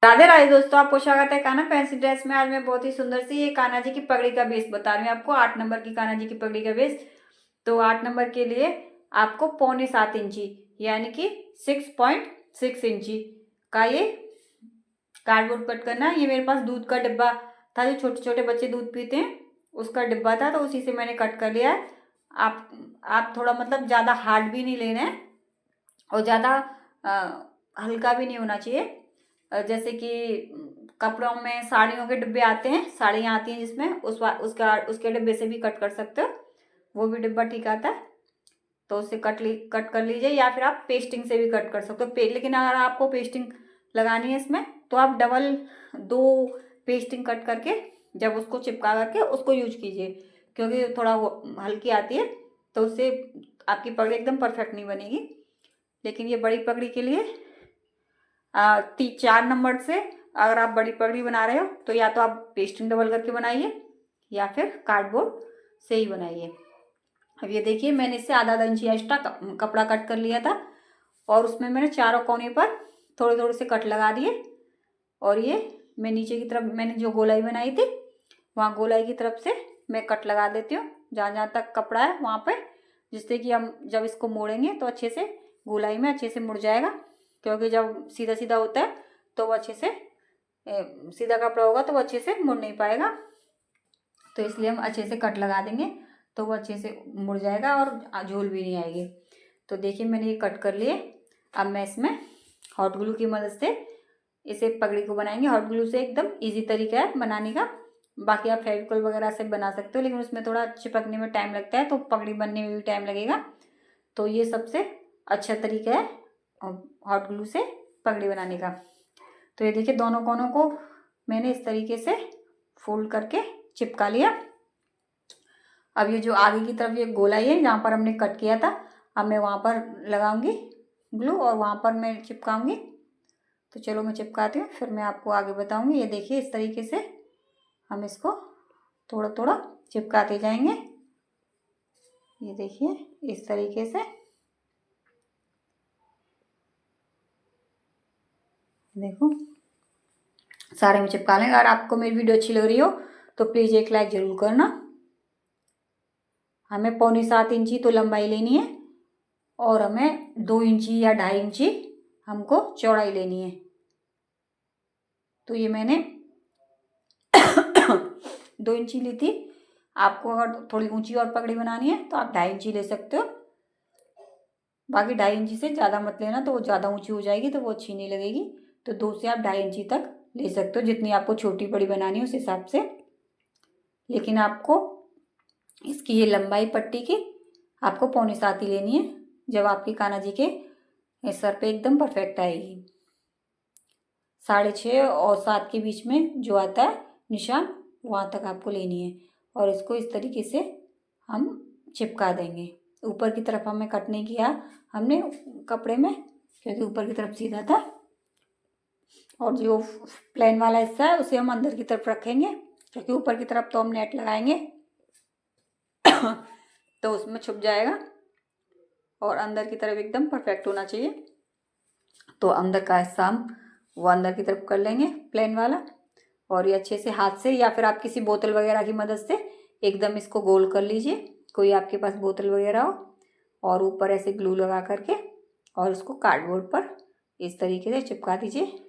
राधे राधे दोस्तों, आपको स्वागत है कान्हा फैंसी ड्रेस में। आज मैं बहुत ही सुंदर सी ये कान्हा जी की पगड़ी का बेस बता रही हूँ आपको। 8 नंबर की कान्हा जी की पगड़ी का बेस। तो 8 नंबर के लिए आपको 6.25 इंची यानी कि 6.6 इंची का ये कार्डबोर्ड कट करना है। ये मेरे पास दूध का डिब्बा था, जो छोटे छोटे बच्चे दूध पीते हैं उसका डिब्बा था, तो उसी से मैंने कट कर लिया है। आप थोड़ा मतलब ज़्यादा हार्ड भी नहीं लेना है और ज़्यादा हल्का भी नहीं होना चाहिए। जैसे कि कपड़ों में साड़ियों के डिब्बे आते हैं, साड़ियाँ आती हैं जिसमें उसके डिब्बे से भी कट कर सकते हो, वो भी डिब्बा ठीक आता है। तो उससे कट कर लीजिए, या फिर आप पेस्टिंग से भी कट कर सकते हो। लेकिन अगर आपको पेस्टिंग लगानी है इसमें तो आप डबल 2 पेस्टिंग कट करके जब उसको चिपका करके उसको यूज कीजिए, क्योंकि थोड़ा हल्की आती है तो उससे आपकी पगड़ी एकदम परफेक्ट नहीं बनेगी। लेकिन ये बड़ी पगड़ी के लिए 4 नंबर से अगर आप बड़ी पगड़ी बना रहे हो तो या तो आप पेस्टिंग डबल करके बनाइए या फिर कार्डबोर्ड से ही बनाइए। अब ये देखिए, मैंने इससे आधा इंची एक्स्ट्रा कपड़ा कट कर लिया था और उसमें मैंने चारों कोने पर थोड़े थोड़े से कट लगा दिए। और ये मैं नीचे की तरफ मैंने जो गोलाई बनाई थी वहाँ गोलाई की तरफ से मैं कट लगा देती हूँ, जहाँ जहाँ तक कपड़ा है वहाँ पे, जिससे कि हम जब इसको मोड़ेंगे तो अच्छे से गोलाई में अच्छे से मुड़ जाएगा। क्योंकि जब सीधा सीधा होता है तो वो अच्छे से सीधा कपड़ा होगा तो वो अच्छे से मुड़ नहीं पाएगा। तो इसलिए हम अच्छे से कट लगा देंगे तो वो अच्छे से मुड़ जाएगा और झोल भी नहीं आएगी। तो देखिए, मैंने ये कट कर लिए। अब मैं इसमें हॉट ग्लू की मदद से इसे पगड़ी को बनाएंगे। हॉट ग्लू से एकदम इजी तरीका है बनाने का। बाकी आप फेविकॉल वगैरह से बना सकते हो, लेकिन उसमें थोड़ा चिपकने में टाइम लगता है, तो पगड़ी बनने में भी टाइम लगेगा। तो ये सबसे अच्छा तरीका है हॉट ग्लू से पगड़ी बनाने का। तो ये देखिए, दोनों कोनों को मैंने इस तरीके से फोल्ड करके चिपका लिया। अब ये जो आगे की तरफ ये गोलाई है जहाँ पर हमने कट किया था, अब मैं वहाँ पर लगाऊंगी ग्लू और वहाँ पर मैं चिपकाऊंगी। तो चलो मैं चिपकाती हूँ, फिर मैं आपको आगे बताऊंगी। ये देखिए, इस तरीके से हम इसको थोड़ा थोड़ा चिपकाते जाएंगे। ये देखिए, इस तरीके से देखो सारे में चिपका लेंगे। अगर आपको मेरी वीडियो अच्छी लग रही हो तो प्लीज़ एक लाइक ज़रूर करना। हमें 6.25 इंची तो लंबाई लेनी है और हमें 2 इंची या 2.5 इंची हमको चौड़ाई लेनी है। तो ये मैंने 2 इंची ली थी। आपको अगर थोड़ी ऊंची और पगड़ी बनानी है तो आप 2.5 इंची ले सकते हो। बाकी 2.5 इंची से ज़्यादा मत लेना, तो वो ज़्यादा ऊंची हो जाएगी तो वो अच्छी नहीं लगेगी। तो 2 से आप 2.5 इंची तक ले सकते हो, जितनी आपको छोटी बड़ी बनानी है उस हिसाब से। लेकिन आपको इसकी ये लंबाई पट्टी की आपको 6.25 ही लेनी है, जब आपकी कान्हा जी के सर पे एकदम परफेक्ट आएगी। 6.5 और 7 के बीच में जो आता है निशान, वहाँ तक आपको लेनी है। और इसको इस तरीके से हम चिपका देंगे। ऊपर की तरफ हमें कट नहीं किया हमने कपड़े में, क्योंकि ऊपर की तरफ सीधा था। और जो प्लेन वाला हिस्सा है उसे हम अंदर की तरफ रखेंगे, क्योंकि ऊपर की तरफ तो हम नेट लगाएंगे तो उसमें छुप जाएगा। और अंदर की तरफ एकदम परफेक्ट होना चाहिए। तो अंदर का हिस्सा हम वो अंदर की तरफ कर लेंगे प्लेन वाला। और ये अच्छे से हाथ से या फिर आप किसी बोतल वगैरह की मदद से एकदम इसको गोल कर लीजिए, कोई आपके पास बोतल वगैरह हो, और ऊपर ऐसे ग्लू लगा करके और उसको कार्डबोर्ड पर इस तरीके से चिपका दीजिए।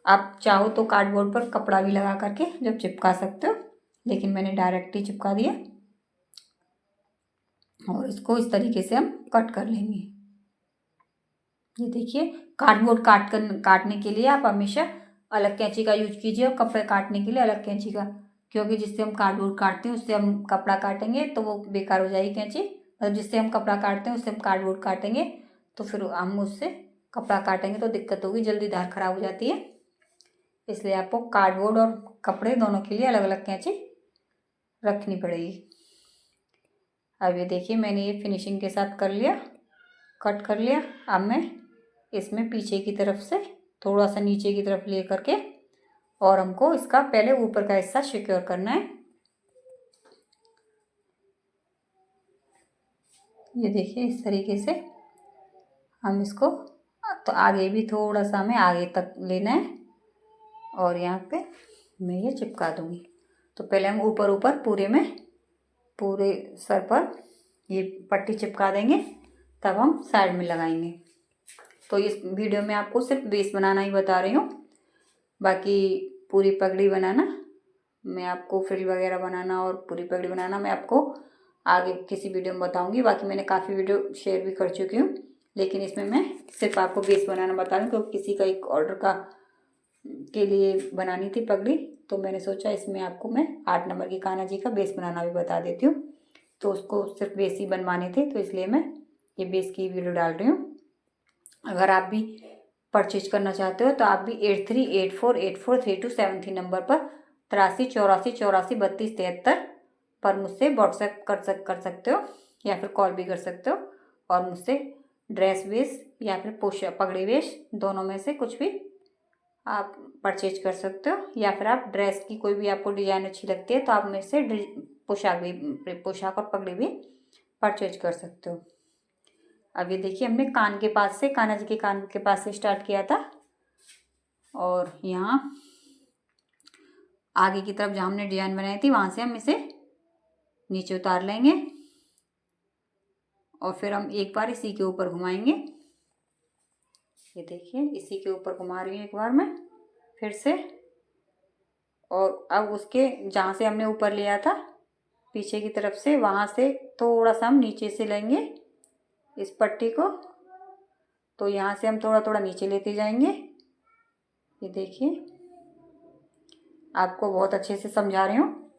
आप चाहो तो कार्डबोर्ड पर कपड़ा भी लगा करके जब चिपका सकते हो, लेकिन मैंने डायरेक्ट ही चिपका दिया। और इसको इस तरीके से हम कट कर लेंगे। ये देखिए, कार्डबोर्ड काटने के लिए आप हमेशा अलग कैंची का यूज कीजिए और कपड़े काटने के लिए अलग कैंची का, क्योंकि जिससे हम कार्डबोर्ड काटते हैं उससे हम कपड़ा काटेंगे तो वो बेकार हो जाएगी कैंची। मतलब जिससे हम कपड़ा काटते हैं उससे हम कार्डबोर्ड काटेंगे तो फिर हम उससे कपड़ा काटेंगे तो दिक्कत होगी, जल्दी धार खराब हो जाती है। इसलिए आपको कार्डबोर्ड और कपड़े दोनों के लिए अलग अलग कैंची रखनी पड़ेगी। अब ये देखिए, मैंने ये फिनिशिंग के साथ कर लिया, कट कर लिया। अब मैं इसमें पीछे की तरफ से थोड़ा सा नीचे की तरफ ले करके और हमको इसका पहले ऊपर का हिस्सा सिक्योर करना है। ये देखिए, इस तरीके से हम इसको तो आगे भी थोड़ा सा हमें आगे तक लेना है और यहाँ पे मैं ये चिपका दूँगी। तो पहले हम ऊपर ऊपर पूरे सर पर ये पट्टी चिपका देंगे, तब हम साइड में लगाएंगे। तो इस वीडियो में आपको सिर्फ बेस बनाना ही बता रही हूँ, बाकी पूरी पगड़ी बनाना मैं आपको, फ्रिल वगैरह बनाना और पूरी पगड़ी बनाना मैं आपको आगे किसी वीडियो में बताऊंगी। बाकी मैंने काफ़ी वीडियो शेयर भी कर चुकी हूँ, लेकिन इसमें मैं सिर्फ आपको बेस बनाना बता रही हूँ क्योंकि किसी का एक ऑर्डर के लिए बनानी थी पगड़ी, तो मैंने सोचा इसमें आपको मैं 8 नंबर की कान्हा जी का बेस बनाना भी बता देती हूँ। तो उसको सिर्फ बेस ही बनवाने थे, तो इसलिए मैं ये बेस की वीडियो डाल रही हूँ। अगर आप भी परचेज करना चाहते हो तो आप भी 8384843273 नंबर पर 8384843273 पर मुझसे व्हाट्सएप कर सकते हो या फिर कॉल भी कर सकते हो और मुझसे ड्रेस वेस या फिर पगड़ी वेश दोनों में से कुछ भी आप परचेज कर सकते हो, या फिर आप ड्रेस की कोई भी आपको डिज़ाइन अच्छी लगती है तो आप मेरे से पोशाक और पगड़ी भी परचेज कर सकते हो। अब ये देखिए हमने कान के पास से, कान्हा जी के कान के पास से स्टार्ट किया था और यहाँ आगे की तरफ जहाँ हमने डिजाइन बनाई थी वहाँ से हम इसे नीचे उतार लेंगे और फिर हम एक बार इसी के ऊपर घुमाएंगे। ये देखिए इसी के ऊपर घुमा रही हूँ एक बार मैं फिर से, और अब उसके जहाँ से हमने ऊपर लिया था पीछे की तरफ से, वहाँ से थोड़ा सा हम नीचे से लेंगे इस पट्टी को। तो यहाँ से हम थोड़ा थोड़ा नीचे लेते जाएंगे। ये देखिए आपको बहुत अच्छे से समझा रही हूँ,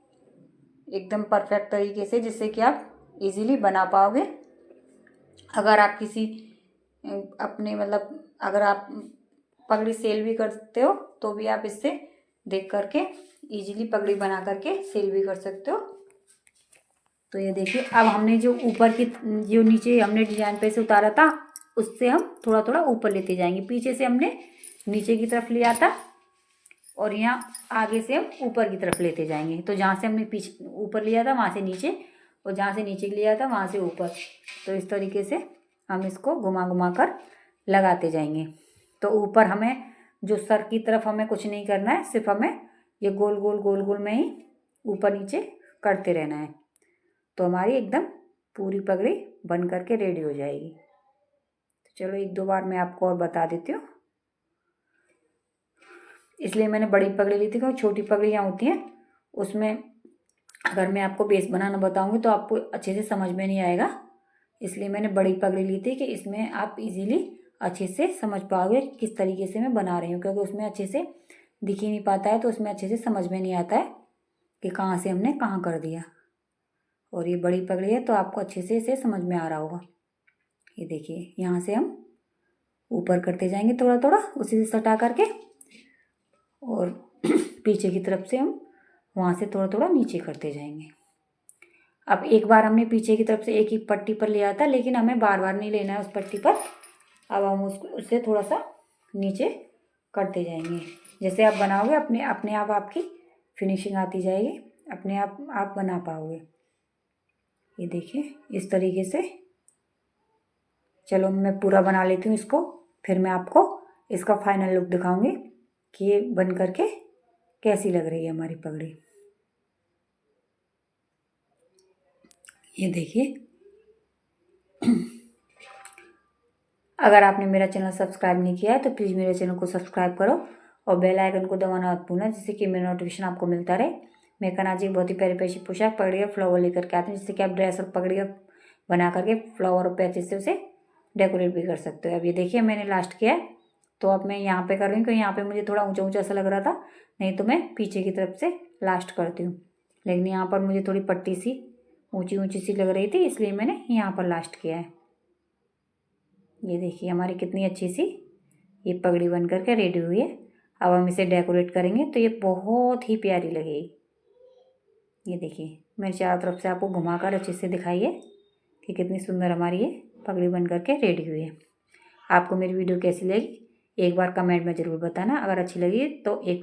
एकदम परफेक्ट तरीके से, जिससे कि आप इजीली बना पाओगे। अगर आप किसी अपने अगर आप पगड़ी सेल भी करते हो तो भी आप इससे देख करके इजीली पगड़ी बना करके सेल भी कर सकते हो। तो ये देखिए अब हमने जो ऊपर की, जो नीचे हमने डिजाइन पे से उतारा था उससे हम थोड़ा थोड़ा ऊपर लेते जाएंगे। पीछे से हमने नीचे की तरफ लिया था और यहाँ आगे से हम ऊपर की तरफ लेते जाएंगे। तो जहाँ से हमने पीछे ऊपर लिया था वहाँ से नीचे, और जहाँ से नीचे लिया था वहाँ से ऊपर। तो इस तरीके से हम इसको घुमा घुमा कर लगाते जाएंगे। तो ऊपर हमें जो सर की तरफ हमें कुछ नहीं करना है, सिर्फ हमें ये गोल गोल में ही ऊपर नीचे करते रहना है। तो हमारी एकदम पूरी पगड़ी बन करके रेडी हो जाएगी। तो चलो एक दो बार मैं आपको और बता देती हूँ, इसलिए मैंने बड़ी पगड़ी ली थी क्योंकि छोटी पगड़ियाँ होती हैं उसमें अगर मैं आपको बेस बनाना बताऊँगी तो आपको अच्छे से समझ में नहीं आएगा, इसलिए मैंने बड़ी पगड़ी ली थी कि इसमें आप इजीली अच्छे से समझ पाओगे किस तरीके से मैं बना रही हूँ, क्योंकि उसमें अच्छे से दिख ही नहीं पाता है, तो उसमें अच्छे से समझ में नहीं आता है कि कहाँ से हमने कहाँ कर दिया। और ये बड़ी पगड़ी है तो आपको अच्छे से इसे समझ में आ रहा होगा। ये देखिए यहाँ से हम ऊपर करते जाएंगे थोड़ा थोड़ा उसी से सटा करके, और पीछे की तरफ से हम वहाँ से थोड़ा थोड़ा नीचे करते जाएंगे। अब एक बार हमने पीछे की तरफ से एक ही पट्टी पर लिया था, लेकिन हमें बार बार नहीं लेना है उस पट्टी पर। अब हम उससे थोड़ा सा नीचे करते जाएंगे। जैसे आप बनाओगे अपने आप आपकी फिनिशिंग आती जाएगी, अपने आप बना पाओगे। ये देखिए इस तरीके से। चलो मैं पूरा बना लेती हूँ इसको, फिर मैं आपको इसका फाइनल लुक दिखाऊंगी कि ये बन करके कैसी लग रही है हमारी पगड़ी। ये देखिए अगर आपने मेरा चैनल सब्सक्राइब नहीं किया है तो प्लीज़ मेरे चैनल को सब्सक्राइब करो और बेल आइकन को दबाना मत भूलना, जिससे कि मेरा नोटिफिकेशन आपको मिलता रहे। मैं कान्हा जी बहुत ही प्यारी प्यारी पोशाक पगड़ी और फ्लावर लेकर के आती हूँ, जिससे कि आप ड्रेस और पगड़ी बना करके फ्लावर और पैचेस से उसे डेकोरेट भी कर सकते हो। अब ये देखिए मैंने लास्ट किया है, तो अब मैं यहाँ पे कर रही हूँ क्योंकि यहाँ पे मुझे थोड़ा ऊंचा ऊंचा सा लग रहा था, नहीं तो मैं पीछे की तरफ से लास्ट करती हूँ, लेकिन यहाँ पर मुझे थोड़ी पट्टी सी ऊंची ऊंची सी लग रही थी, इसलिए मैंने यहाँ पर लास्ट किया है। ये देखिए हमारी कितनी अच्छी सी ये पगड़ी बन करके रेडी हुई है। अब हम इसे डेकोरेट करेंगे तो ये बहुत ही प्यारी लगेगी। ये देखिए मैंने चारों तरफ से आपको घुमाकर अच्छे से दिखाई है कि कितनी सुंदर हमारी ये पगड़ी बन करके रेडी हुई है। आपको मेरी वीडियो कैसी लगी एक बार कमेंट में ज़रूर बताना। अगर अच्छी लगी तो एक